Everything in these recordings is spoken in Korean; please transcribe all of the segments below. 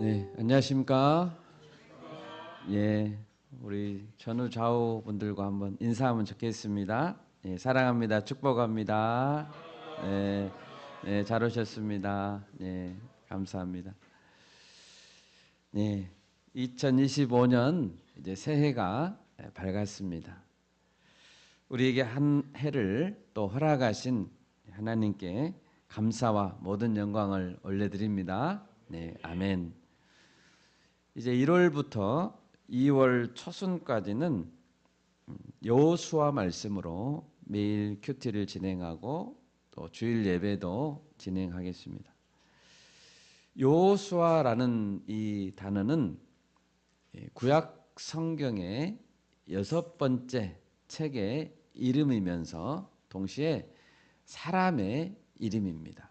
네, 안녕하십니까? 예, 우리 전후 좌우 분들과 한번 인사하면 좋겠습니다. 예, 사랑합니다. 축복합니다. 네, 네, 잘 오셨습니다. 예, 감사합니다. 예, 2025년 이제 새해가 밝았습니다. 우리에게 한 해를 또 허락하신 하나님께 감사와 모든 영광을 올려드립니다. 네, 아멘. 이제 1월부터 2월 초순까지는 여호수아 말씀으로 매일 큐티를 진행하고 또 주일 예배도 진행하겠습니다. 여호수아라는 이 단어는 구약 성경의 6번째 책의 이름이면서 동시에 사람의 이름입니다.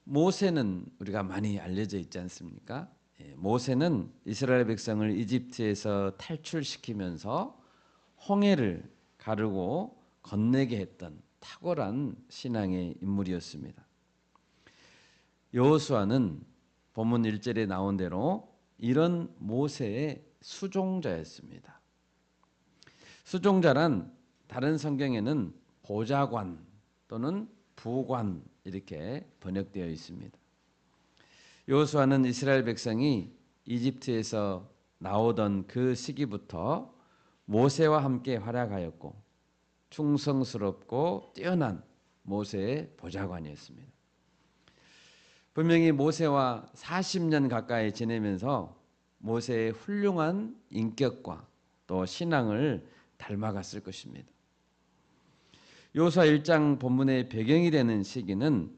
모세는 우리가 많이 알려져 있지 않습니까? 모세는 이스라엘 백성을 이집트에서 탈출시키면서 홍해를 가르고 건너게 했던 탁월한 신앙의 인물이었습니다. 여호수아는 본문 1절에 나온 대로 이런 모세의 수종자였습니다. 수종자란 다른 성경에는 보좌관 또는 부관 이렇게 번역되어 있습니다. 여호수아는 이스라엘 백성이 이집트에서 나오던 그 시기부터 모세와 함께 활약하였고 충성스럽고 뛰어난 모세의 보좌관이었습니다. 분명히 모세와 40년 가까이 지내면서 모세의 훌륭한 인격과 또 신앙을 닮아갔을 것입니다. 여호수아 1장 본문의 배경이 되는 시기는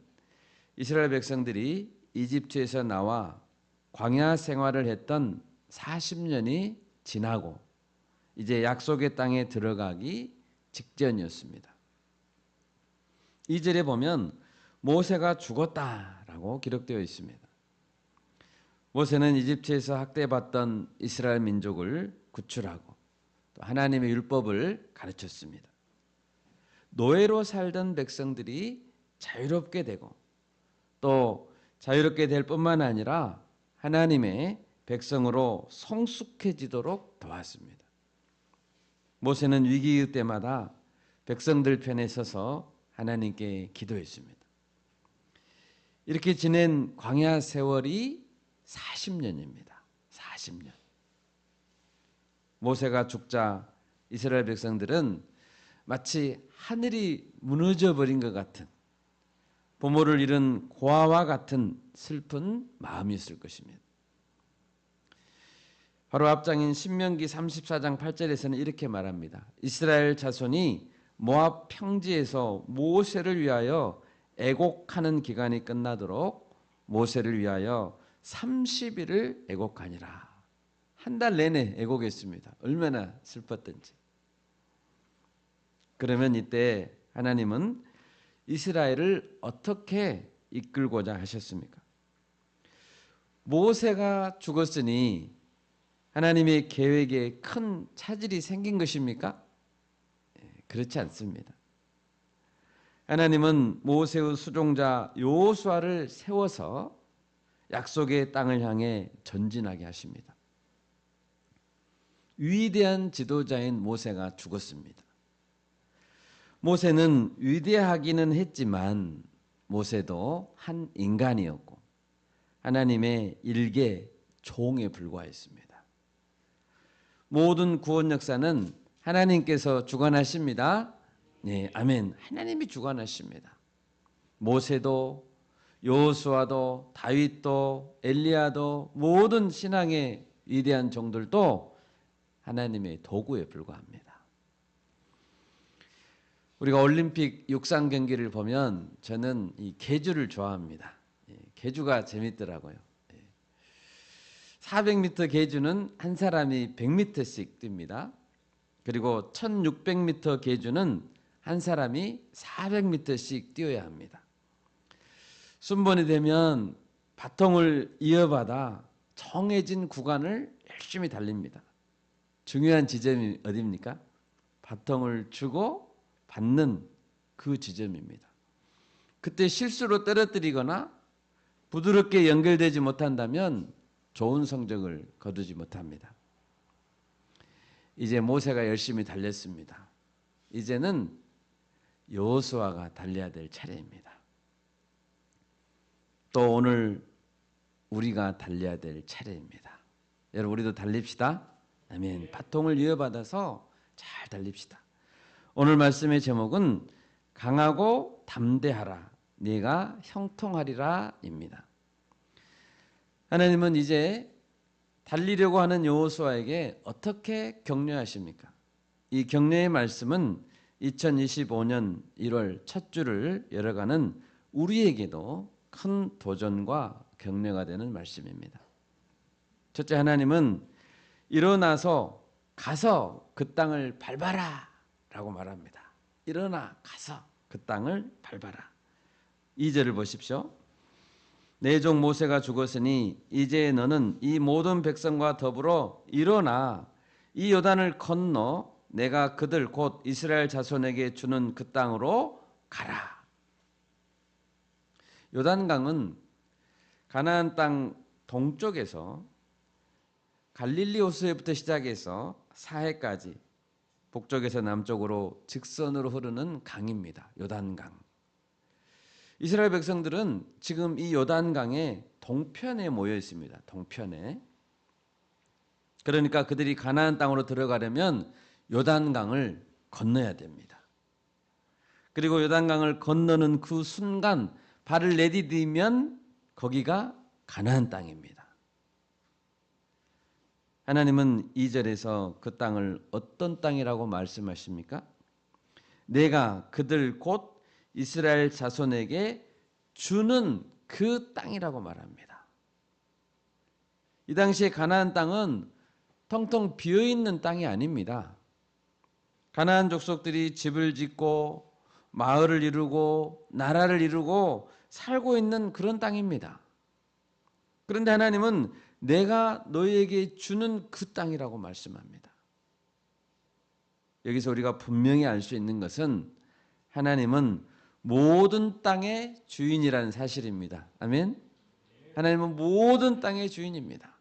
이스라엘 백성들이 이집트에서 나와 광야 생활을 했던 40년이 지나고 이제 약속의 땅에 들어가기 직전이었습니다. 2절에 보면 모세가 죽었다라고 기록되어 있습니다. 모세는 이집트에서 학대받던 이스라엘 민족을 구출하고 또 하나님의 율법을 가르쳤습니다. 노예로 살던 백성들이 자유롭게 되고 또 자유롭게 될 뿐만 아니라 하나님의 백성으로 성숙해지도록 도왔습니다. 모세는 위기 때마다 백성들 편에 서서 하나님께 기도했습니다. 이렇게 지낸 광야 세월이 40년입니다. 40년. 모세가 죽자 이스라엘 백성들은 마치 하늘이 무너져 버린 것 같은 부모를 잃은 고아와 같은 슬픈 마음이었을 것입니다. 바로 앞장인 신명기 34장 8절에서는 이렇게 말합니다. 이스라엘 자손이 모압 평지에서 모세를 위하여 애곡하는 기간이 끝나도록 모세를 위하여 30일을 애곡하니라. 한 달 내내 애곡했습니다. 얼마나 슬펐던지. 그러면 이때 하나님은 이스라엘을 어떻게 이끌고자 하셨습니까? 모세가 죽었으니 하나님의 계획에 큰 차질이 생긴 것입니까? 그렇지 않습니다. 하나님은 모세의 수종자 여호수아를 세워서 약속의 땅을 향해 전진하게 하십니다. 위대한 지도자인 모세가 죽었습니다. 모세는 위대하기는 했지만 모세도 한 인간이었고 하나님의 일개 종에 불과했습니다. 모든 구원 역사는 하나님께서 주관하십니다. 네, 아멘. 하나님이 주관하십니다. 모세도 여호수아도 다윗도 엘리야도 모든 신앙의 위대한 종들도 하나님의 도구에 불과합니다. 우리가 올림픽 육상 경기를 보면 저는 이 계주를 좋아합니다. 계주가 재밌더라고요. 400m 계주는 한 사람이 100m씩 뜁니다. 그리고 1600m 계주는 한 사람이 400m씩 뛰어야 합니다. 순번이 되면 바통을 이어받아 정해진 구간을 열심히 달립니다. 중요한 지점이 어디입니까? 바통을 주고 받는 그 지점입니다. 그때 실수로 떨어뜨리거나 부드럽게 연결되지 못한다면 좋은 성적을 거두지 못합니다. 이제 모세가 열심히 달렸습니다. 이제는 여호수아가 달려야 될 차례입니다. 또 오늘 우리가 달려야 될 차례입니다. 여러분, 우리도 달립시다. 아멘. 바통을 이어받아서 잘 달립시다. 오늘 말씀의 제목은 강하고 담대하라, 네가 형통하리라 입니다. 하나님은 이제 달리려고 하는 여호수아에게 어떻게 격려하십니까? 이 격려의 말씀은 2025년 1월 첫 주를 열어가는 우리에게도 큰 도전과 격려가 되는 말씀입니다. 첫째, 하나님은 일어나서 가서 그 땅을 밟아라 라고 말합니다. 일어나 가서 그 땅을 밟아라. 2절을 보십시오. 내 종 모세가 죽었으니 이제 너는 이 모든 백성과 더불어 일어나 이 요단을 건너 내가 그들 곧 이스라엘 자손에게 주는 그 땅으로 가라. 요단강은 가나안 땅 동쪽에서 갈릴리 호수에부터 시작해서 사해까지 북쪽에서 남쪽으로 직선으로 흐르는 강입니다. 요단강. 이스라엘 백성들은 지금 이 요단강의 동편에 모여 있습니다. 동편에. 그러니까 그들이 가나안 땅으로 들어가려면 요단강을 건너야 됩니다. 그리고 요단강을 건너는 그 순간 발을 내디디면 거기가 가나안 땅입니다. 하나님은 2절에서 그 땅을 어떤 땅이라고 말씀하십니까? 내가 그들 곧 이스라엘 자손에게 주는 그 땅이라고 말합니다. 이 당시에 가나안 땅은 텅텅 비어있는 땅이 아닙니다. 가나안 족속들이 집을 짓고 마을을 이루고 나라를 이루고 살고 있는 그런 땅입니다. 그런데 하나님은 내가 너희에게 주는 그 땅이라고 말씀합니다. 여기서 우리가 분명히 알 수 있는 것은 하나님은 모든 땅의 주인이라는 사실입니다. 아멘. 하나님은 모든 땅의 주인입니다.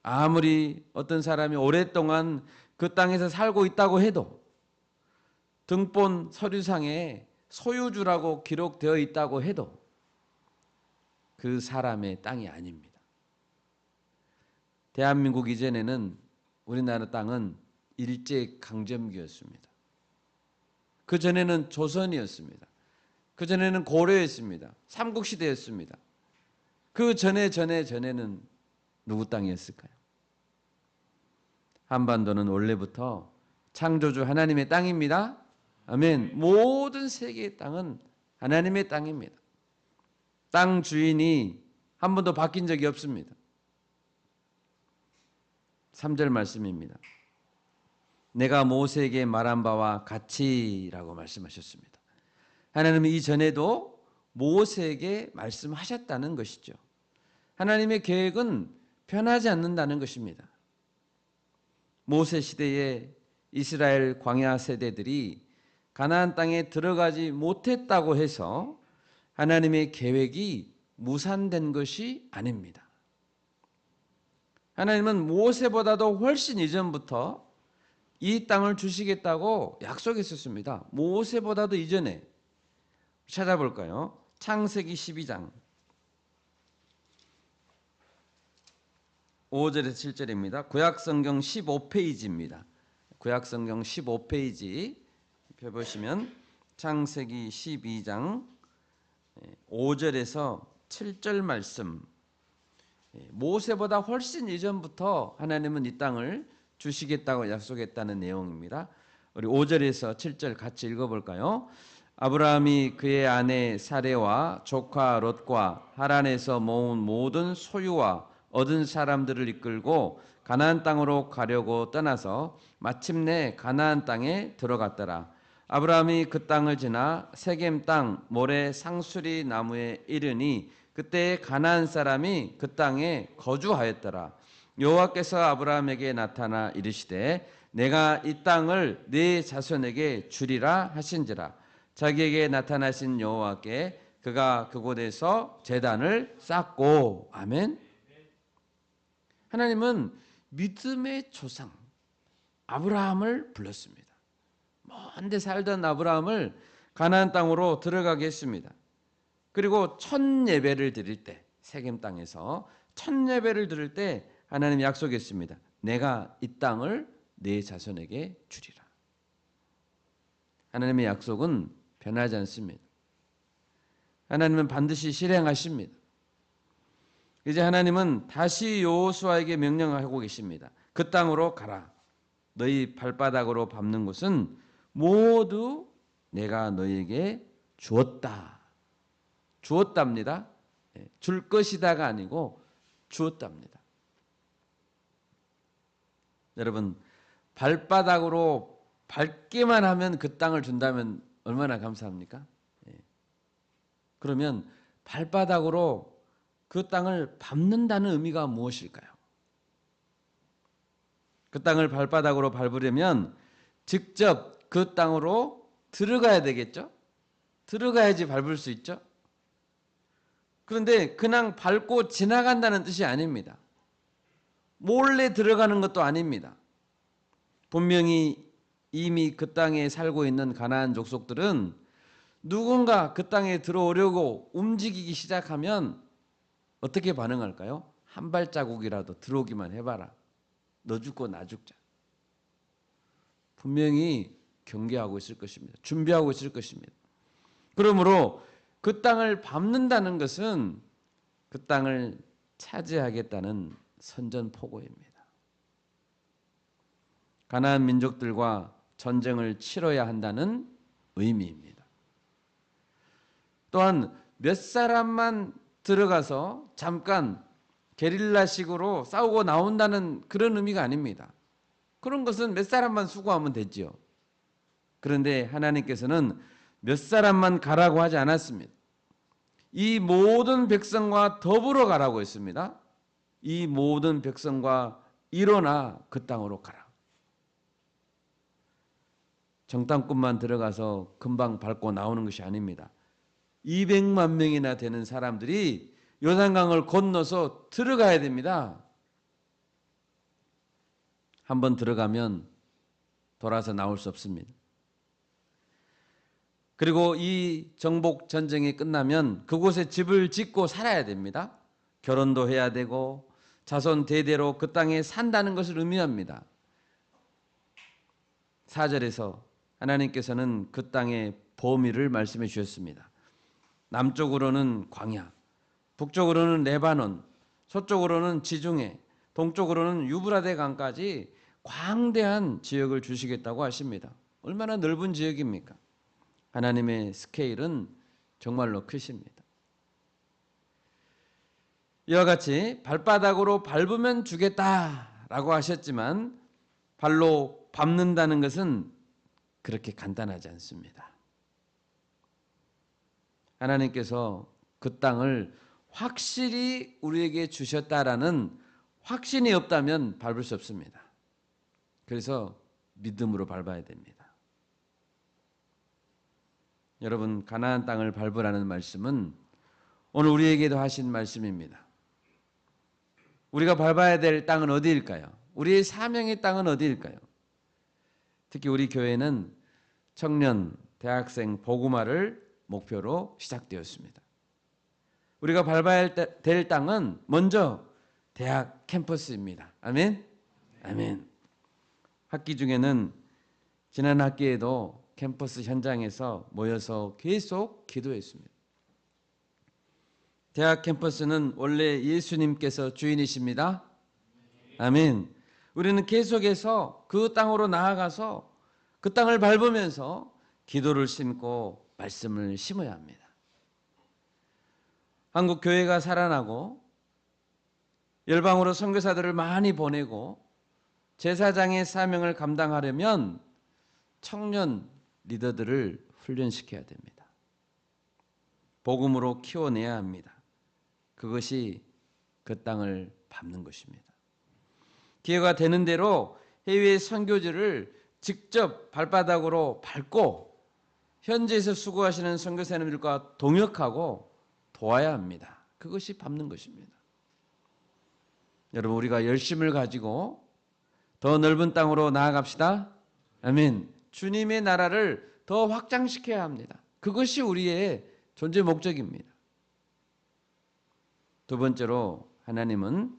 아무리 어떤 사람이 오랫동안 그 땅에서 살고 있다고 해도 등본 서류상에 소유주라고 기록되어 있다고 해도 그 사람의 땅이 아닙니다. 대한민국 이전에는 우리나라 땅은 일제강점기였습니다. 그 전에는 조선이었습니다. 그 전에는 고려였습니다. 삼국시대였습니다. 그 전에는 누구 땅이었을까요? 한반도는 원래부터 창조주 하나님의 땅입니다. 아멘. 모든 세계의 땅은 하나님의 땅입니다. 땅 주인이 한 번도 바뀐 적이 없습니다. 3절 말씀입니다. 내가 모세에게 말한 바와 같이라고 말씀하셨습니다. 하나님은 이전에도 모세에게 말씀하셨다는 것이죠. 하나님의 계획은 변하지 않는다는 것입니다. 모세 시대에 이스라엘 광야 세대들이 가나안 땅에 들어가지 못했다고 해서 하나님의 계획이 무산된 것이 아닙니다. 하나님은 모세보다도 훨씬 이전부터 이 땅을 주시겠다고 약속했었습니다. 모세보다도 이전에. 찾아볼까요? 창세기 12장 5절에서 7절입니다. 구약성경 15페이지입니다. 구약성경 15페이지 펴보시면 창세기 12장 5절에서 7절 말씀. 모세보다 훨씬 이전부터 하나님은 이 땅을 주시겠다고 약속했다는 내용입니다. 우리 5절에서 7절 같이 읽어볼까요? 아브라함이 그의 아내 사레와 조카 롯과 하란에서 모은 모든 소유와 얻은 사람들을 이끌고 가나안 땅으로 가려고 떠나서 마침내 가나안 땅에 들어갔더라. 아브라함이 그 땅을 지나 세겜 땅 모래 상수리 나무에 이르니 그때 가나안 사람이 그 땅에 거주하였더라. 여호와께서 아브라함에게 나타나 이르시되 내가 이 땅을 네 자손에게 주리라 하신지라. 자기에게 나타나신 여호와께 그가 그곳에서 제단을 쌓고 아멘. 하나님은 믿음의 조상 아브라함을 불렀습니다. 먼데 살던 아브라함을 가나안 땅으로 들어가게 했습니다. 그리고 첫 예배를 드릴 때 세겜 땅에서 첫 예배를 드릴 때 하나님이 약속했습니다. 내가 이 땅을 네 자손에게 주리라. 하나님의 약속은 변하지 않습니다. 하나님은 반드시 실행하십니다. 이제 하나님은 다시 여호수아에게 명령하고 계십니다. 그 땅으로 가라. 너희 발바닥으로 밟는 곳은 모두 내가 너희에게 주었다. 주었답니다. 줄 것이다가 아니고 주었답니다. 여러분, 발바닥으로 밟기만 하면 그 땅을 준다면 얼마나 감사합니까? 그러면 발바닥으로 그 땅을 밟는다는 의미가 무엇일까요? 그 땅을 발바닥으로 밟으려면 직접 그 땅으로 들어가야 되겠죠? 들어가야지 밟을 수 있죠? 그런데 그냥 밟고 지나간다는 뜻이 아닙니다. 몰래 들어가는 것도 아닙니다. 분명히 이미 그 땅에 살고 있는 가나안 족속들은 누군가 그 땅에 들어오려고 움직이기 시작하면 어떻게 반응할까요? 한 발자국이라도 들어오기만 해봐라. 너 죽고 나 죽자. 분명히 경계하고 있을 것입니다. 준비하고 있을 것입니다. 그러므로 그 땅을 밟는다는 것은 그 땅을 차지하겠다는 선전포고입니다. 가나안 민족들과 전쟁을 치러야 한다는 의미입니다. 또한 몇 사람만 들어가서 잠깐 게릴라식으로 싸우고 나온다는 그런 의미가 아닙니다. 그런 것은 몇 사람만 수고하면 되지요. 그런데 하나님께서는 몇 사람만 가라고 하지 않았습니다. 이 모든 백성과 더불어 가라고 했습니다. 이 모든 백성과 일어나 그 땅으로 가라. 정탐꾼만 들어가서 금방 밟고 나오는 것이 아닙니다. 200만 명이나 되는 사람들이 요단강을 건너서 들어가야 됩니다. 한번 들어가면 돌아서 나올 수 없습니다. 그리고 이 정복 전쟁이 끝나면 그곳에 집을 짓고 살아야 됩니다. 결혼도 해야 되고 자손 대대로 그 땅에 산다는 것을 의미합니다. 4절에서 하나님께서는 그 땅의 범위를 말씀해 주셨습니다. 남쪽으로는 광야, 북쪽으로는 레바논, 서쪽으로는 지중해, 동쪽으로는 유브라데 강까지 광대한 지역을 주시겠다고 하십니다. 얼마나 넓은 지역입니까? 하나님의 스케일은 정말로 크십니다. 이와 같이 발바닥으로 밟으면 주겠다라고 하셨지만 발로 밟는다는 것은 그렇게 간단하지 않습니다. 하나님께서 그 땅을 확실히 우리에게 주셨다라는 확신이 없다면 밟을 수 없습니다. 그래서 믿음으로 밟아야 됩니다. 여러분, 가나안 땅을 밟으라는 말씀은 오늘 우리에게도 하신 말씀입니다. 우리가 밟아야 될 땅은 어디일까요? 우리의 사명의 땅은 어디일까요? 특히 우리 교회는 청년, 대학생 복음화를 목표로 시작되었습니다. 우리가 밟아야 될 땅은 먼저 대학 캠퍼스입니다. 아멘? 아멘. 학기 중에는 지난 학기에도 캠퍼스 현장에서 모여서 계속 기도했습니다. 대학 캠퍼스는 원래 예수님께서 주인이십니다. 아멘. 우리는 계속해서 그 땅으로 나아가서 그 땅을 밟으면서 기도를 심고 말씀을 심어야 합니다. 한국 교회가 살아나고 열방으로 선교사들을 많이 보내고 제사장의 사명을 감당하려면 청년 리더들을 훈련시켜야 됩니다. 복음으로 키워내야 합니다. 그것이 그 땅을 밟는 것입니다. 기회가 되는 대로 해외 선교지를 직접 발바닥으로 밟고 현지에서 수고하시는 선교사님들과 동역하고 도와야 합니다. 그것이 밟는 것입니다. 여러분, 우리가 열심을 가지고 더 넓은 땅으로 나아갑시다. 아멘. 주님의 나라를 더 확장시켜야 합니다. 그것이 우리의 존재 목적입니다. 두 번째로 하나님은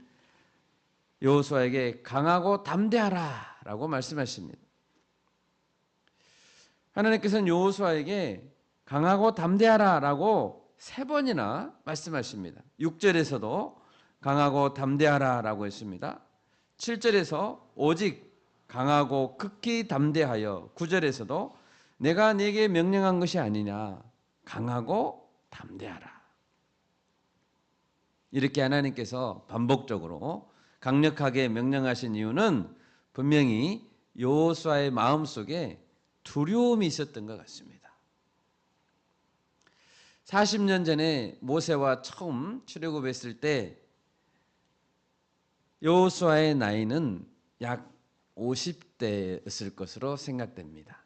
여호수아에게 강하고 담대하라 라고 말씀하십니다. 하나님께서는 여호수아에게 강하고 담대하라 라고 3번이나 말씀하십니다. 6절에서도 강하고 담대하라 라고 했습니다. 7절에서 오직 강하고 극히 담대하여, 9절에서도 내가 네게 명령한 것이 아니냐, 강하고 담대하라. 이렇게 하나님께서 반복적으로 강력하게 명령하신 이유는 분명히 여호수아의 마음속에 두려움이 있었던 것 같습니다. 40년 전에 모세와 처음 출애굽했을 때 여호수아의 나이는 약 50대였을 것으로 생각됩니다.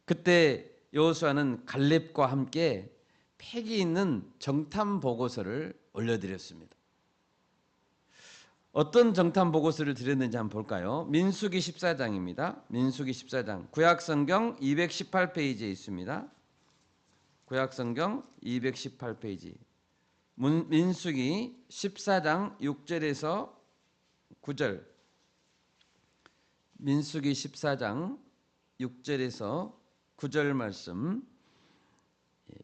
그때 여호수아는 갈렙과 함께 패기 있는 정탐 보고서를 올려드렸습니다. 어떤 정탐 보고서를 드렸는지 한번 볼까요? 민수기 14장입니다. 민수기 14장. 구약성경 218페이지에 있습니다. 구약성경 218페이지. 민수기 14장 6절에서 9절. 민수기 14장 6절에서 9절 말씀.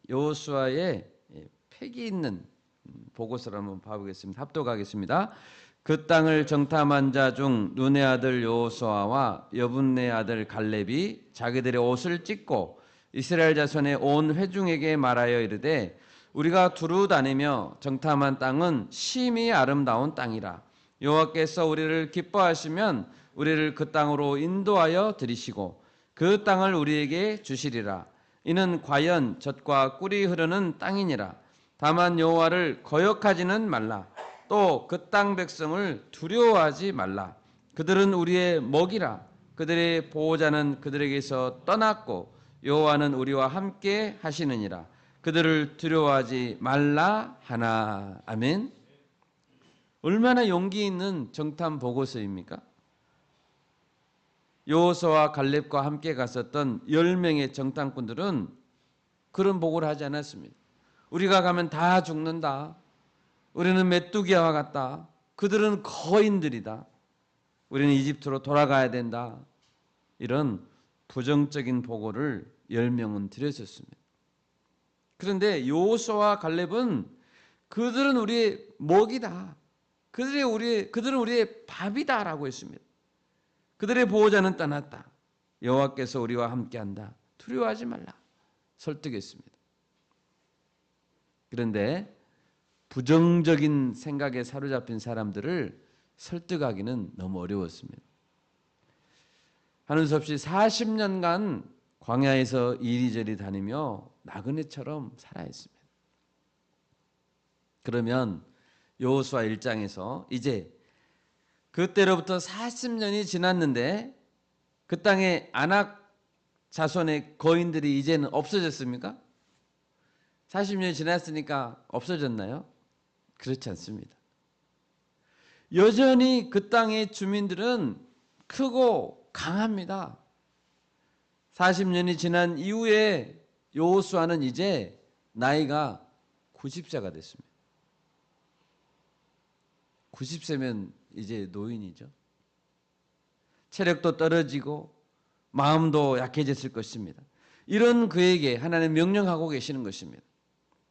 여호수아의 패기 있는 보고서를 한번 봐보겠습니다. 합독하겠습니다. 그 땅을 정탐한 자 중 눈의 아들 여호수아와 여분네 아들 갈렙이 자기들의 옷을 찢고 이스라엘 자손의 온 회중에게 말하여 이르되 우리가 두루 다니며 정탐한 땅은 심히 아름다운 땅이라. 여호와께서 우리를 기뻐하시면 우리를 그 땅으로 인도하여 들이시고 그 땅을 우리에게 주시리라. 이는 과연 젖과 꿀이 흐르는 땅이니라. 다만 여호와를 거역하지는 말라. 또 그 땅 백성을 두려워하지 말라. 그들은 우리의 먹이라. 그들의 보호자는 그들에게서 떠났고 여호와는 우리와 함께 하시느니라. 그들을 두려워하지 말라 하나. 아멘. 얼마나 용기 있는 정탐 보고서입니까? 여호수아와 갈렙과 함께 갔었던 10명의 정탐꾼들은 그런 보고를 하지 않았습니다. 우리가 가면 다 죽는다. 우리는 메뚜기와 같다. 그들은 거인들이다. 우리는 이집트로 돌아가야 된다. 이런 부정적인 보고를 10명은 드렸었습니다. 그런데 여호수아와 갈렙은 그들은 우리의 먹이다. 그들은 우리의 밥이다라고 했습니다. 그들의 보호자는 떠났다. 여호와께서 우리와 함께한다. 두려워하지 말라. 설득했습니다. 그런데 부정적인 생각에 사로잡힌 사람들을 설득하기는 너무 어려웠습니다. 하는 수 없이 40년간 광야에서 이리저리 다니며 나그네처럼 살아야 했습니다. 그러면 여호수아 1장에서 이제 그때로부터 40년이 지났는데 그 땅에 아낙 자손의 거인들이 이제는 없어졌습니까? 40년이 지났으니까 없어졌나요? 그렇지 않습니다. 여전히 그 땅의 주민들은 크고 강합니다. 40년이 지난 이후에 여호수아는 이제 나이가 90세가 됐습니다. 90세면 이제 노인이죠. 체력도 떨어지고 마음도 약해졌을 것입니다. 이런 그에게 하나님 명령하고 계시는 것입니다.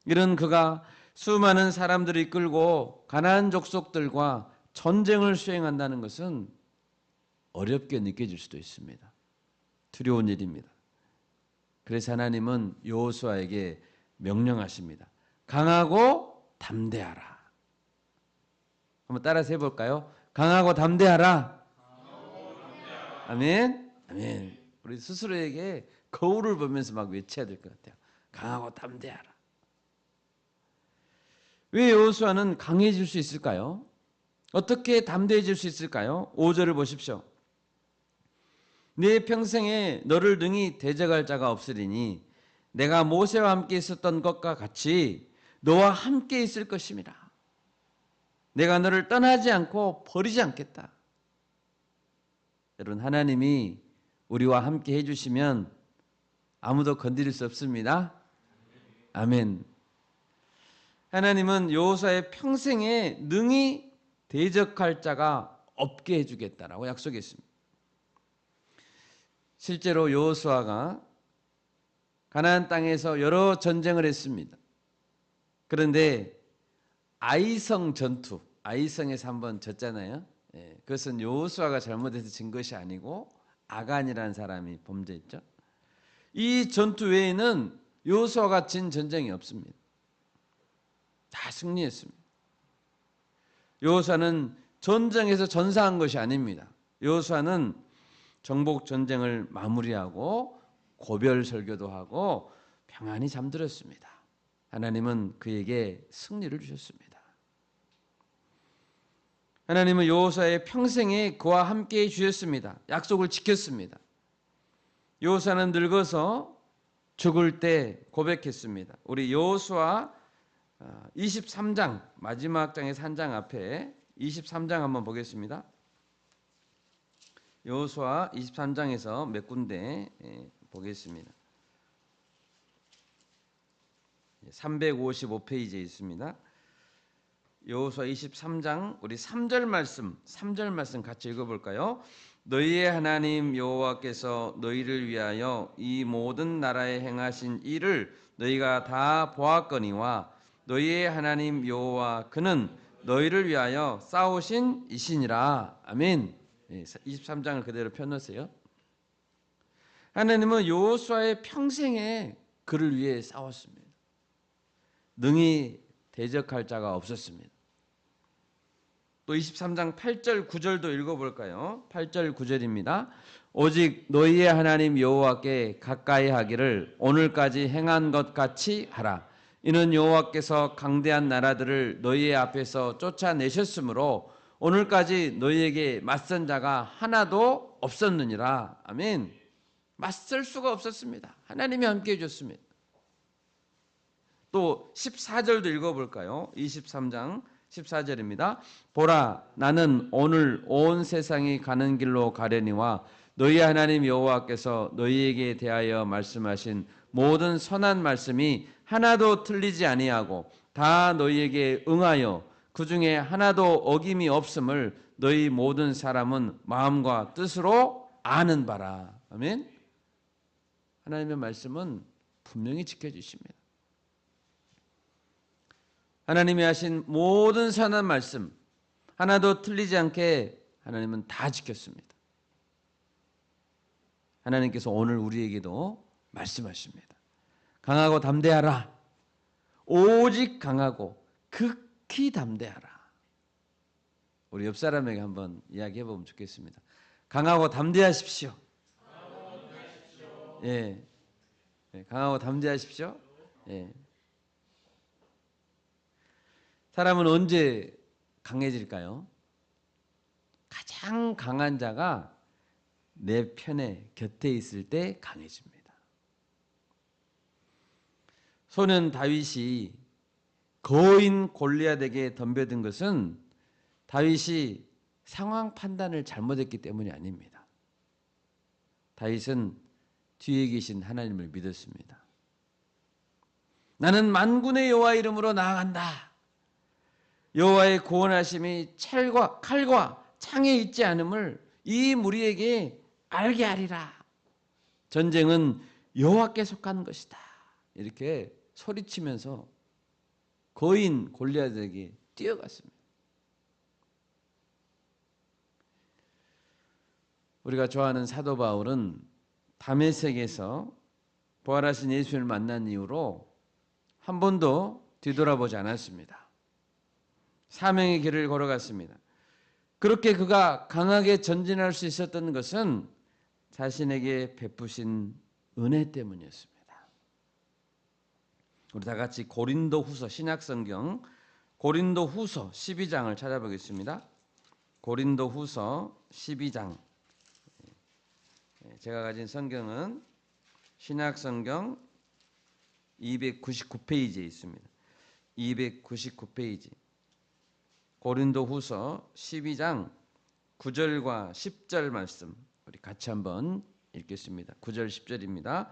이런 그가 수많은 사람들을 이끌고 가나안 족속들과 전쟁을 수행한다는 것은 어렵게 느껴질 수도 있습니다. 두려운 일입니다. 그래서 하나님은 여호수아에게 명령하십니다. 강하고 담대하라. 한번 따라서 해볼까요? 강하고 담대하라. 아멘. 아멘. 우리 스스로에게 거울을 보면서 막 외쳐야 될 것 같아요. 강하고 담대하라. 왜 여호수아는 강해질 수 있을까요? 어떻게 담대해질 수 있을까요? 5절을 보십시오. 내 평생에 너를 능히 대적할 자가 없으리니 내가 모세와 함께 있었던 것과 같이 너와 함께 있을 것임이라. 내가 너를 떠나지 않고 버리지 않겠다. 여러분, 하나님이 우리와 함께 해주시면 아무도 건드릴 수 없습니다. 아멘. 하나님은 여호수아의 평생에 능히 대적할 자가 없게 해주겠다라고 약속했습니다. 실제로 여호수아가 가나안 땅에서 여러 전쟁을 했습니다. 그런데 아이성 전투, 아이성에서 한번 졌잖아요. 그것은 여호수아가 잘못해서 진 것이 아니고 아간이라는 사람이 범죄했죠. 이 전투 외에는 여호수아가 진 전쟁이 없습니다. 다 승리했습니다. 여호수아는 전쟁에서 전사한 것이 아닙니다. 여호수아는 정복 전쟁을 마무리하고 고별 설교도 하고 평안히 잠들었습니다. 하나님은 그에게 승리를 주셨습니다. 하나님은 여호수아의 평생에 그와 함께 주셨습니다. 약속을 지켰습니다. 여호수아는 늙어서 죽을 때 고백했습니다. 우리 여호수아 23장 마지막 장에서 한 장 앞에 23장 한번 보겠습니다. 여호수아 23장에서 몇 군데 보겠습니다. 355페이지에 있습니다. 여호수아 23장 우리 3절 말씀 같이 읽어볼까요? 너희의 하나님 여호와께서 너희를 위하여 이 모든 나라에 행하신 일을 너희가 다 보았거니와 너희의 하나님 여호와 그는 너희를 위하여 싸우신 이시니라. 아멘. 23장을 그대로 펴놓으세요. 하나님은 여호수아의 평생에 그를 위해 싸웠습니다. 능히 대적할 자가 없었습니다. 또 23장 8절 9절도 읽어볼까요? 8절 9절입니다. 오직 너희의 하나님 여호와께 가까이 하기를 오늘까지 행한 것 같이 하라. 이는 여호와께서 강대한 나라들을 너희의 앞에서 쫓아내셨으므로 오늘까지 너희에게 맞선 자가 하나도 없었느니라. 아멘. 맞설 수가 없었습니다. 하나님이 함께 해줬습니다. 또 14절도 읽어볼까요? 23장 14절입니다. 보라, 나는 오늘 온 세상이 가는 길로 가려니와 너희 하나님 여호와께서 너희에게 대하여 말씀하신 모든 선한 말씀이 하나도 틀리지 아니하고 다 너희에게 응하여 그 중에 하나도 어김이 없음을 너희 모든 사람은 마음과 뜻으로 아는 바라. 아멘. 하나님의 말씀은 분명히 지켜주십니다. 하나님이 하신 모든 선한 말씀 하나도 틀리지 않게 하나님은 다 지켰습니다. 하나님께서 오늘 우리에게도 말씀하십니다. 강하고 담대하라. 오직 강하고 극히 담대하라. 우리 옆 사람에게 한번 이야기해 보면 좋겠습니다. 강하고 담대하십시오. 예, 강하고 담대하십시오. 예. 사람은 언제 강해질까요? 가장 강한 자가 내 편에 곁에 있을 때 강해집니다. 소년 다윗이 거인 골리앗에게 덤벼든 것은 다윗이 상황 판단을 잘못했기 때문이 아닙니다. 다윗은 뒤에 계신 하나님을 믿었습니다. 나는 만군의 여호와 이름으로 나아간다. 여호와의 구원하심이 칼과 창에 있지 않음을 이 무리에게 알게 하리라. 전쟁은 여호와께 속한 것이다. 이렇게 소리치면서 거인 골리앗에게 뛰어갔습니다. 우리가 좋아하는 사도 바울은 다메섹에서 부활하신 예수를 만난 이후로 한 번도 뒤돌아보지 않았습니다. 사명의 길을 걸어갔습니다. 그렇게 그가 강하게 전진할 수 있었던 것은 자신에게 베푸신 은혜 때문이었습니다. 우리 다 같이 고린도후서 신약성경 고린도후서 12장을 찾아보겠습니다. 고린도후서 12장 제가 가진 성경은 신약성경 299페이지에 있습니다. 299페이지. 고린도후서 12장 9절과 10절 말씀 우리 같이 한번 읽겠습니다. 9절 10절입니다.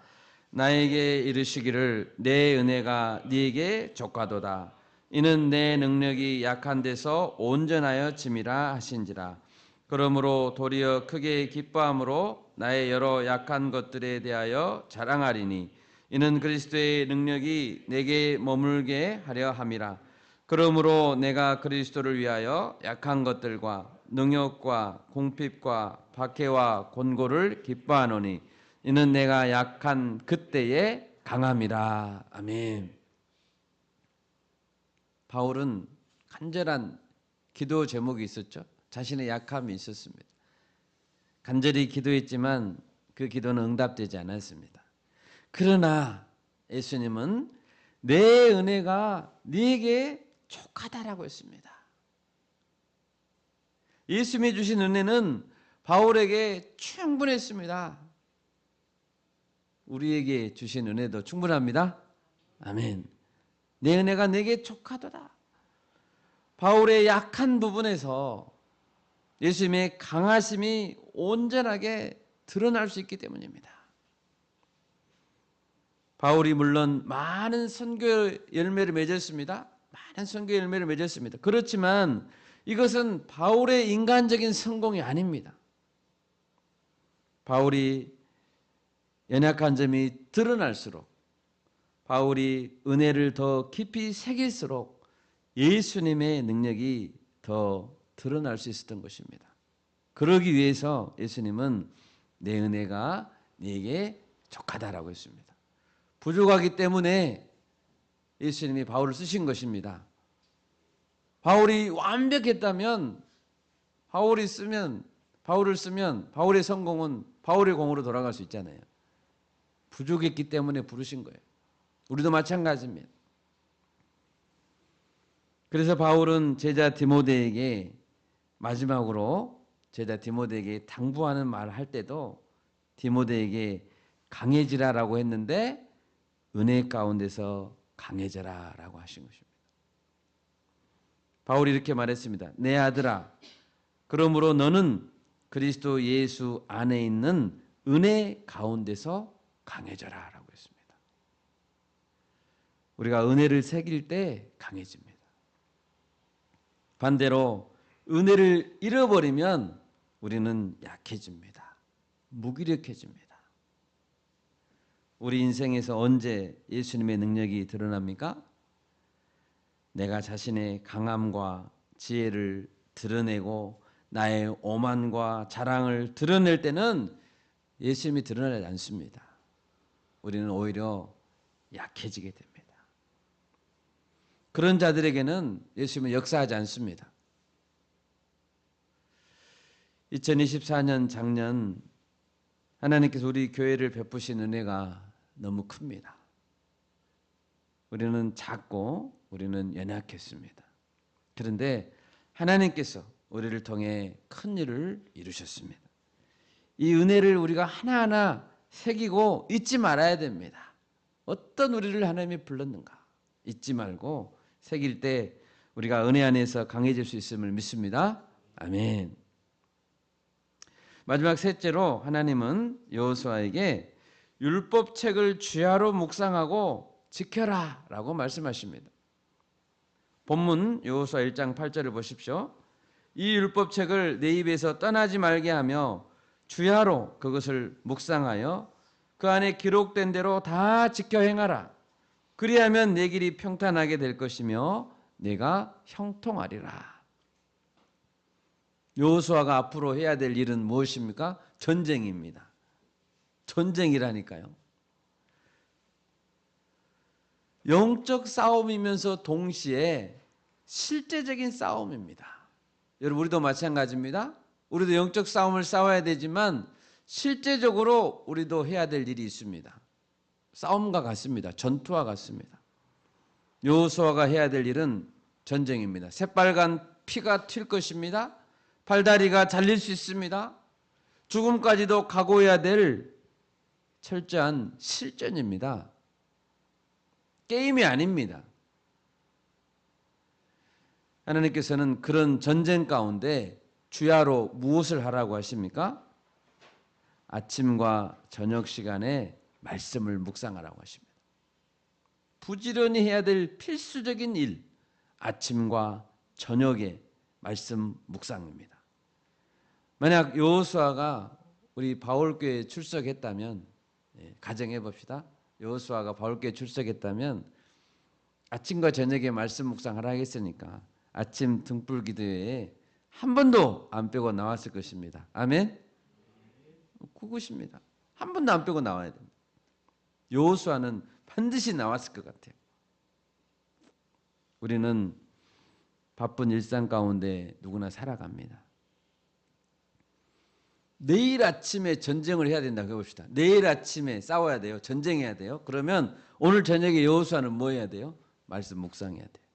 나에게 이르시기를 내 은혜가 네게 족하도다. 이는 내 능력이 약한 데서 온전하여 짐이라 하신지라. 그러므로 도리어 크게 기뻐함으로 나의 여러 약한 것들에 대하여 자랑하리니 이는 그리스도의 능력이 내게 머물게 하려 함이라. 그러므로 내가 그리스도를 위하여 약한 것들과 능욕과 궁핍과 박해와 곤고를 기뻐하노니 이는 내가 약한 그때에 강함이라. 아멘. 바울은 간절한 기도 제목이 있었죠. 자신의 약함이 있었습니다. 간절히 기도했지만 그 기도는 응답되지 않았습니다. 그러나 예수님은 내 은혜가 네게 족하다라고 했습니다. 예수님이 주신 은혜는 바울에게 충분했습니다. 우리에게 주신 은혜도 충분합니다. 아멘. 내 은혜가 내게 족하도다. 바울의 약한 부분에서 예수님의 강하심이 온전하게 드러날 수 있기 때문입니다. 바울이 물론 많은 선교 열매를 맺었습니다. 많은 선교 열매를 맺었습니다. 그렇지만 이것은 바울의 인간적인 성공이 아닙니다. 바울이 연약한 점이 드러날수록, 바울이 은혜를 더 깊이 새길수록 예수님의 능력이 더 드러날 수 있었던 것입니다. 그러기 위해서 예수님은 내 은혜가 네게 족하다라고 했습니다. 부족하기 때문에 예수님이 바울을 쓰신 것입니다. 바울이 완벽했다면 바울을 쓰면 바울의 성공은 바울의 공으로 돌아갈 수 있잖아요. 부족했기 때문에 부르신 거예요. 우리도 마찬가지입니다. 그래서 바울은 제자 디모데에게 마지막으로 제자 디모데에게 당부하는 말을 할 때도 디모데에게 강해지라라고 했는데 은혜 가운데서 강해져라라고 하신 것입니다. 바울이 이렇게 말했습니다. 내 아들아, 그러므로 너는 그리스도 예수 안에 있는 은혜 가운데서 강해져라라고 했습니다. 우리가 은혜를 새길 때 강해집니다. 반대로 은혜를 잃어버리면 우리는 약해집니다. 무기력해집니다. 우리 인생에서 언제 예수님의 능력이 드러납니까? 내가 자신의 강함과 지혜를 드러내고 나의 오만과 자랑을 드러낼 때는 예수님이 드러나지 않습니다. 우리는 오히려 약해지게 됩니다. 그런 자들에게는 예수님은 역사하지 않습니다. 2024년 작년 하나님께서 우리 교회를 베푸신 은혜가 너무 큽니다. 우리는 작고 우리는 연약했습니다. 그런데 하나님께서 우리를 통해 큰 일을 이루셨습니다. 이 은혜를 우리가 하나하나 새기고 잊지 말아야 됩니다. 어떤 우리를 하나님이 불렀는가 잊지 말고 새길 때 우리가 은혜 안에서 강해질 수 있음을 믿습니다. 아멘. 마지막 셋째로 하나님은 여호수아에게 율법책을 주야로 묵상하고 지켜라 라고 말씀하십니다. 본문 여호수아 1장 8절을 보십시오. 이 율법책을 내 입에서 떠나지 말게 하며 주야로 그것을 묵상하여 그 안에 기록된 대로 다 지켜 행하라. 그리하면 내 길이 평탄하게 될 것이며 내가 형통하리라. 여호수아가 앞으로 해야 될 일은 무엇입니까? 전쟁입니다. 전쟁이라니까요. 영적 싸움이면서 동시에 실제적인 싸움입니다. 여러분 우리도 마찬가지입니다. 우리도 영적 싸움을 싸워야 되지만 실제적으로 우리도 해야 될 일이 있습니다. 싸움과 같습니다. 전투와 같습니다. 여호수아가 해야 될 일은 전쟁입니다. 새빨간 피가 튈 것입니다. 팔다리가 잘릴 수 있습니다. 죽음까지도 각오해야 될 철저한 실전입니다. 게임이 아닙니다. 하나님께서는 그런 전쟁 가운데 주야로 무엇을 하라고 하십니까? 아침과 저녁 시간에 말씀을 묵상하라고 하십니다. 부지런히 해야 될 필수적인 일, 아침과 저녁에 말씀 묵상입니다. 만약 여호수아가 우리 바울교회에 출석했다면, 가정해 봅시다. 여호수아가 바울교회에 출석했다면 아침과 저녁에 말씀 묵상하라 했으니까 아침 등불 기도회에 한 번도 안 빼고 나왔을 것입니다. 아멘? 그것입니다. 한 번도 안 빼고 나와야 됩니다. 여호수아는 반드시 나왔을 것 같아요. 우리는 바쁜 일상 가운데 누구나 살아갑니다. 내일 아침에 전쟁을 해야 된다고 해봅시다. 내일 아침에 싸워야 돼요. 전쟁해야 돼요. 그러면 오늘 저녁에 여호수아는 뭐 해야 돼요? 말씀 묵상해야 돼요.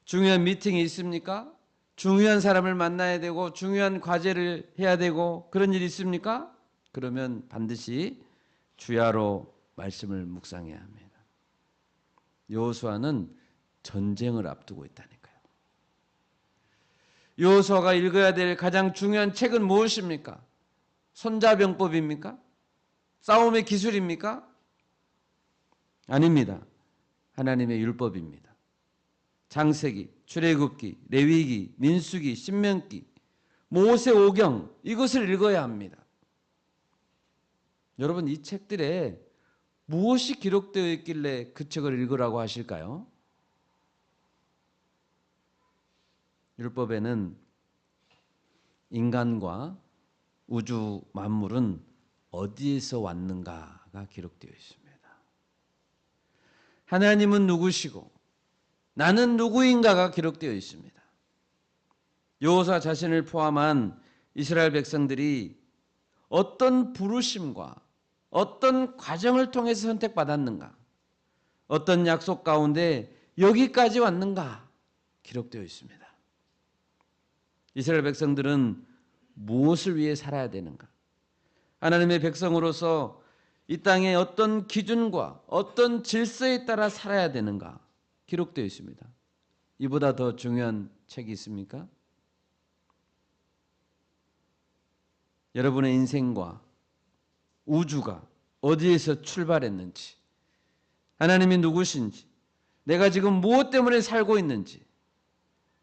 중요한 미팅이 있습니까? 중요한 사람을 만나야 되고 중요한 과제를 해야 되고 그런 일이 있습니까? 그러면 반드시 주야로 말씀을 묵상해야 합니다. 여호수아는 전쟁을 앞두고 있다니까요. 여호수아가 읽어야 될 가장 중요한 책은 무엇입니까? 손자병법입니까? 싸움의 기술입니까? 아닙니다. 하나님의 율법입니다. 창세기, 출애굽기, 레위기, 민수기, 신명기, 모세오경 이것을 읽어야 합니다. 여러분 이 책들에 무엇이 기록되어 있길래 그 책을 읽으라고 하실까요? 율법에는 인간과 우주 만물은 어디에서 왔는가가 기록되어 있습니다. 하나님은 누구시고 나는 누구인가가 기록되어 있습니다. 여호수아 자신을 포함한 이스라엘 백성들이 어떤 부르심과 어떤 과정을 통해서 선택받았는가, 어떤 약속 가운데 여기까지 왔는가 기록되어 있습니다. 이스라엘 백성들은 무엇을 위해 살아야 되는가? 하나님의 백성으로서 이 땅에 어떤 기준과 어떤 질서에 따라 살아야 되는가 기록되어 있습니다. 이보다 더 중요한 책이 있습니까? 여러분의 인생과 우주가 어디에서 출발했는지, 하나님이 누구신지, 내가 지금 무엇 때문에 살고 있는지,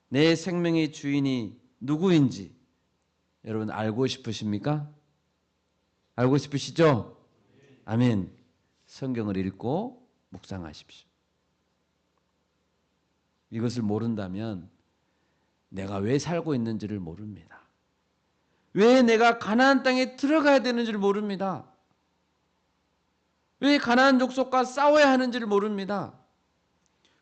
내 생명의 주인이 누구인지 여러분 알고 싶으십니까? 알고 싶으시죠? 아멘. 성경을 읽고 묵상하십시오. 이것을 모른다면 내가 왜 살고 있는지를 모릅니다. 왜 내가 가나안 땅에 들어가야 되는지를 모릅니다. 왜 가나안 족속과 싸워야 하는지를 모릅니다.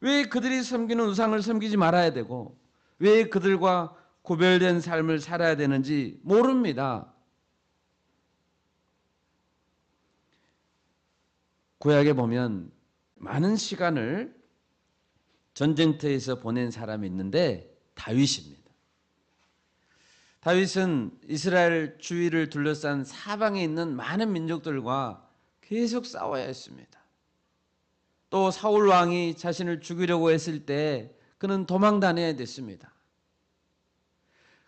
왜 그들이 섬기는 우상을 섬기지 말아야 되고 왜 그들과 구별된 삶을 살아야 되는지 모릅니다. 구약에 보면 많은 시간을 전쟁터에서 보낸 사람이 있는데 다윗입니다. 다윗은 이스라엘 주위를 둘러싼 사방에 있는 많은 민족들과 계속 싸워야 했습니다. 또 사울 왕이 자신을 죽이려고 했을 때 그는 도망 다녀야 됐습니다.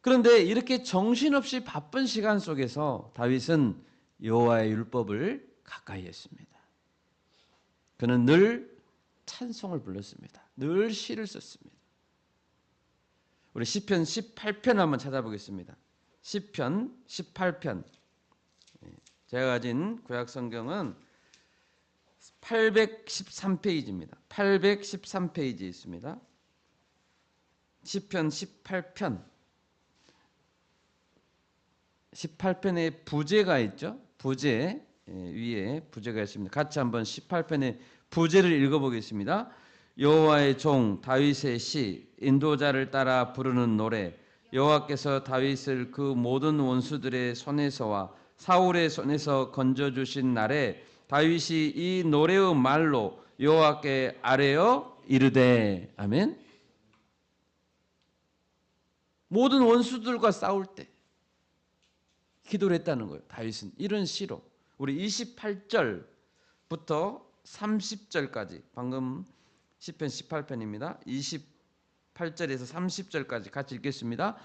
그런데 이렇게 정신없이 바쁜 시간 속에서 다윗은 여호와의 율법을 가까이 했습니다. 그는 늘 찬송을 불렀습니다. 늘 시를 썼습니다. 우리 시편 18편 한번 찾아보겠습니다. 시편 18편. 제가 가진 구약 성경은 813페이지입니다. 813페이지에 있습니다. 시편 18편. 18편에 부제가 있죠. 부제 위에 부제가 있습니다. 같이 한번 18편의 부제를 읽어보겠습니다. 여호와의 종 다윗의 시, 인도자를 따라 부르는 노래. 여호와께서 다윗을 그 모든 원수들의 손에서와 사울의 손에서 건져주신 날에 다윗이 이 노래의 말로 여호와께 아뢰어 이르되. 아멘. 모든 원수들과 싸울 때 기도를 했다는 거예요. 다윗은 이런 시로 우리 28절부터 30절까지 방금 시편 18편입니다. 28절에서 30절까지 같이 읽겠습니다.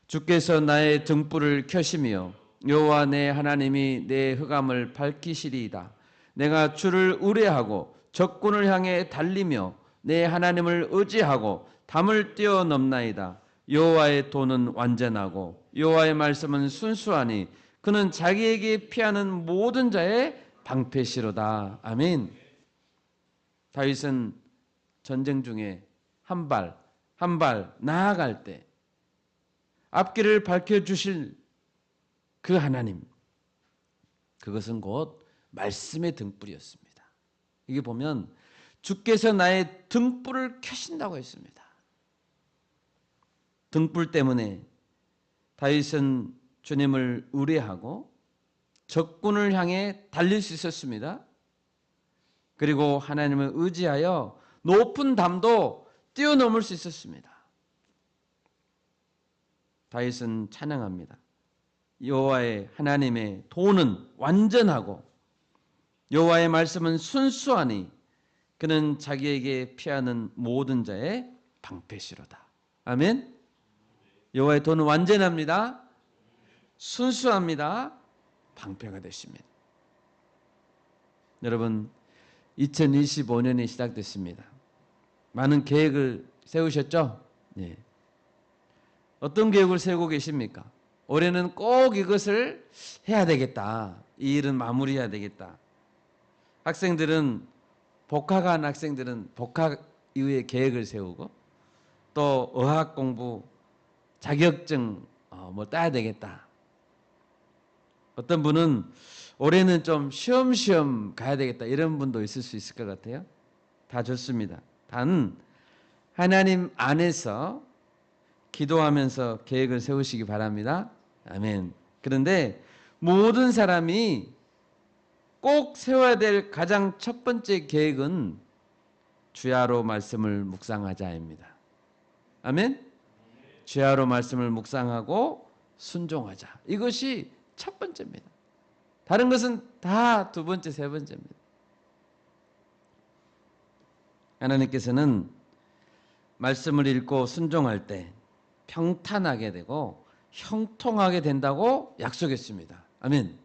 주께서 나의 등불을 켜시며 여호와 내 하나님이 내 흑암을 밝히시리이다. 내가 주를 의뢰하고 적군을 향해 달리며 내 하나님을 의지하고 담을 뛰어넘나이다. 여호와의 도는 완전하고 여호와의 말씀은 순수하니 그는 자기에게 피하는 모든 자의 방패시로다. 아멘. 다윗은 전쟁 중에 한 발 한 발 나아갈 때 앞길을 밝혀주실 그 하나님, 그것은 곧 말씀의 등불이었습니다. 이게 보면 주께서 나의 등불을 켜신다고 했습니다. 등불 때문에 다윗은 주님을 의뢰하고 적군을 향해 달릴 수 있었습니다. 그리고 하나님을 의지하여 높은 담도 뛰어넘을 수 있었습니다. 다윗은 찬양합니다. 여호와의 하나님의 도는 완전하고 여호와의 말씀은 순수하니 그는 자기에게 피하는 모든 자의 방패시로다. 아멘. 여호와의 도는 완전합니다. 순수합니다. 방패가 되십니다. 여러분, 2025년이 시작됐습니다. 많은 계획을 세우셨죠? 네. 어떤 계획을 세우고 계십니까? 올해는 꼭 이것을 해야 되겠다. 이 일은 마무리해야 되겠다. 학생들은 복학한 학생들은 복학 이후에 계획을 세우고 또 어학 공부, 자격증 따야 되겠다. 어떤 분은 올해는 좀 쉬엄쉬엄 가야 되겠다. 이런 분도 있을 수 있을 것 같아요. 다 좋습니다. 단 하나님 안에서 기도하면서 계획을 세우시기 바랍니다. 아멘. 그런데 모든 사람이 꼭 세워야 될 가장 첫 번째 계획은 주야로 말씀을 묵상하자입니다. 아멘. 주야로 말씀을 묵상하고 순종하자. 이것이 첫 번째입니다. 다른 것은 다 두 번째, 세 번째입니다. 하나님께서는 말씀을 읽고 순종할 때 평탄하게 되고 형통하게 된다고 약속했습니다. 아멘.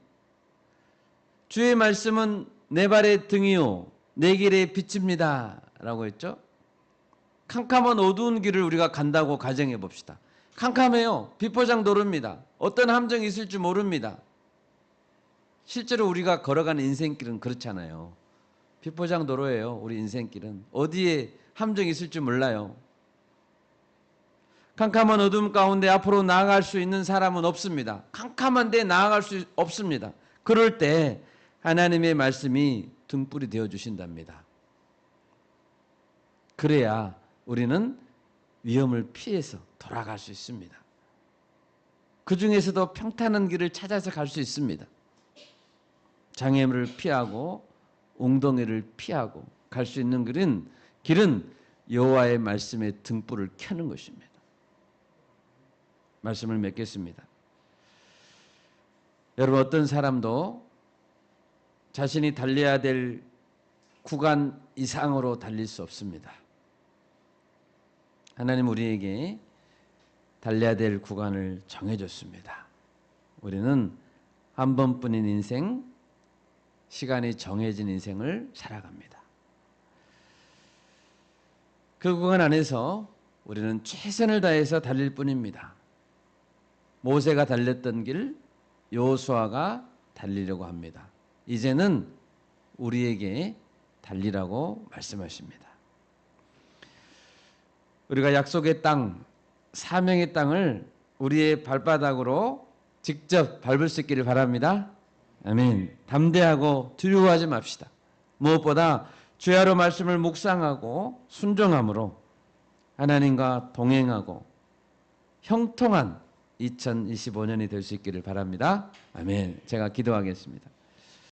주의 말씀은 내 발의 등이요 내 길의 빛입니다 라고 했죠. 캄캄한 어두운 길을 우리가 간다고 가정해 봅시다. 캄캄해요. 비포장 도로입니다. 어떤 함정이 있을지 모릅니다. 실제로 우리가 걸어가는 인생길은 그렇잖아요. 비포장 도로예요. 우리 인생길은. 어디에 함정이 있을지 몰라요. 캄캄한 어둠 가운데 앞으로 나아갈 수 있는 사람은 없습니다. 캄캄한 데 나아갈 수 없습니다. 그럴 때 하나님의 말씀이 등불이 되어주신답니다. 그래야 우리는 위험을 피해서 돌아갈 수 있습니다. 그 중에서도 평탄한 길을 찾아서 갈 수 있습니다. 장애물을 피하고 웅덩이를 피하고 갈 수 있는 길은 여호와의 말씀의 등불을 켜는 것입니다. 말씀을 맺겠습니다. 여러분, 어떤 사람도 자신이 달려야 될 구간 이상으로 달릴 수 없습니다. 하나님 우리에게 달려야 될 구간을 정해줬습니다. 우리는 한 번뿐인 인생, 시간이 정해진 인생을 살아갑니다. 그 구간 안에서 우리는 최선을 다해서 달릴 뿐입니다. 모세가 달렸던 길, 여호수아가 달리려고 합니다. 이제는 우리에게 달리라고 말씀하십니다. 우리가 약속의 땅, 사명의 땅을 우리의 발바닥으로 직접 밟을 수 있기를 바랍니다. 아멘. 담대하고 두려워하지 맙시다. 무엇보다 주야로 말씀을 묵상하고 순종함으로 하나님과 동행하고 형통한 2025년이 될 수 있기를 바랍니다. 아멘. 제가 기도하겠습니다.